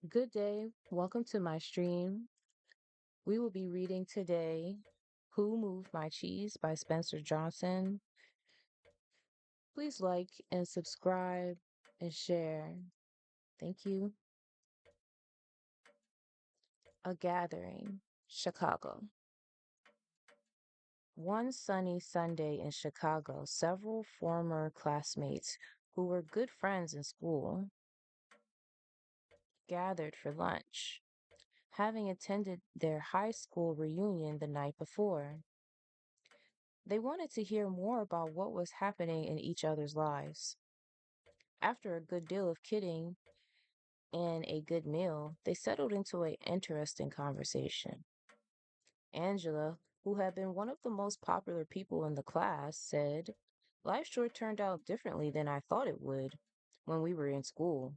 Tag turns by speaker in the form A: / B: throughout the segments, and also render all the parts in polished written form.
A: Good day. Welcome to my stream. We will be reading today Who Moved My Cheese by Spencer Johnson. Please like and subscribe and share. Thank you. A Gathering, Chicago. One sunny Sunday in Chicago, several former classmates who were good friends in school gathered for lunch, having attended their high school reunion the night before. They wanted to hear more about what was happening in each other's lives. After a good deal of kidding and a good meal, they settled into an interesting conversation. Angela, who had been one of the most popular people in the class, said, "Life sure turned out differently than I thought it would when we were in school.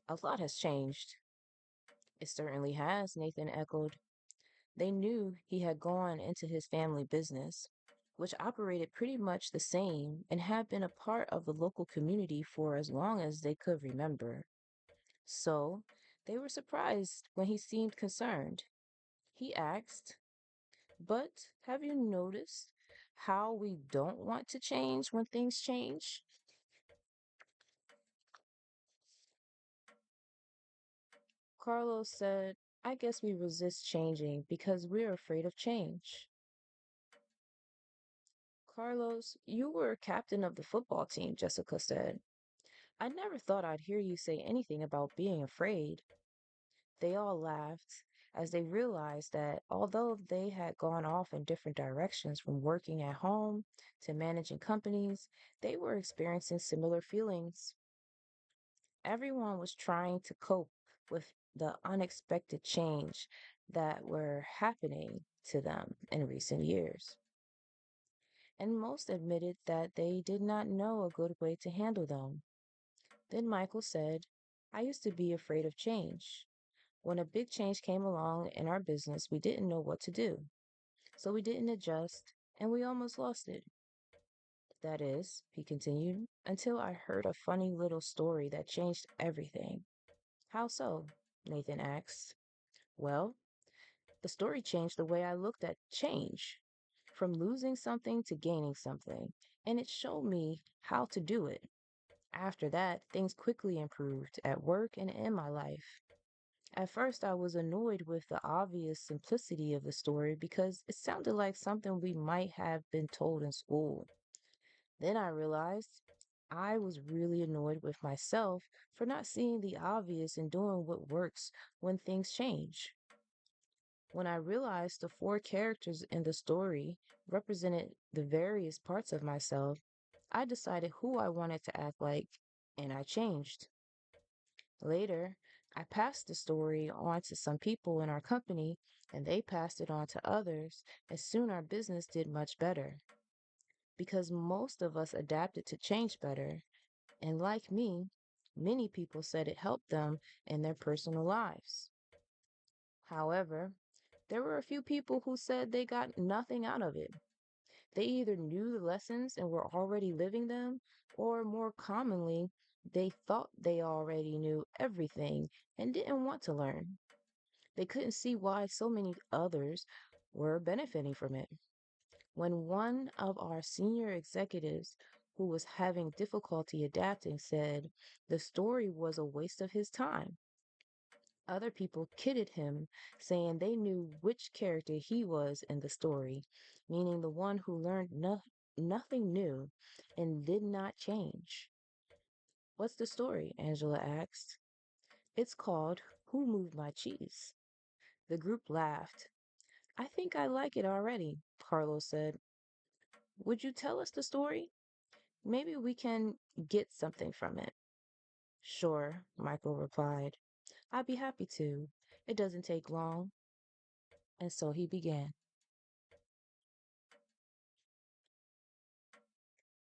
A: A lot has changed." "It certainly has," Nathan echoed. They knew he had gone into his family business, which operated pretty much the same and had been a part of the local community for as long as they could remember. So they were surprised when he seemed concerned. He asked, "But have you noticed how we don't want to change when things change?" Carlos said, "I guess we resist changing because we're afraid of change." "Carlos, you were captain of the football team," Jessica said. "I never thought I'd hear you say anything about being afraid." They all laughed as they realized that although they had gone off in different directions from working at home to managing companies, they were experiencing similar feelings. Everyone was trying to cope with the unexpected change that were happening to them in recent years. And most admitted that they did not know a good way to handle them. Then Michael said, "I used to be afraid of change. When a big change came along in our business, we didn't know what to do. So we didn't adjust, and we almost lost it. That is," he continued, "until I heard a funny little story that changed everything." "How so?" Nathan asked. "Well, the story changed the way I looked at change, from losing something to gaining something, and it showed me how to do it. After that, things quickly improved at work and in my life. At first, I was annoyed with the obvious simplicity of the story because it sounded like something we might have been told in school. Then I realized I was really annoyed with myself for not seeing the obvious and doing what works when things change. When I realized the four characters in the story represented the various parts of myself, I decided who I wanted to act like, and I changed. Later, I passed the story on to some people in our company, and they passed it on to others, and soon our business did much better. Because most of us adapted to change better, and like me, many people said it helped them in their personal lives. However, there were a few people who said they got nothing out of it. They either knew the lessons and were already living them, or more commonly, they thought they already knew everything and didn't want to learn. They couldn't see why so many others were benefiting from it. When one of our senior executives who was having difficulty adapting said the story was a waste of his time, other people kidded him, saying they knew which character he was in the story, meaning the one who learned nothing new and did not change. "What's the story?" Angela asked. "It's called Who Moved My Cheese?" The group laughed. "I think I like it already," Carlos said. "Would you tell us the story? Maybe we can get something from it." "Sure," Michael replied. "I'd be happy to. It doesn't take long." And so he began.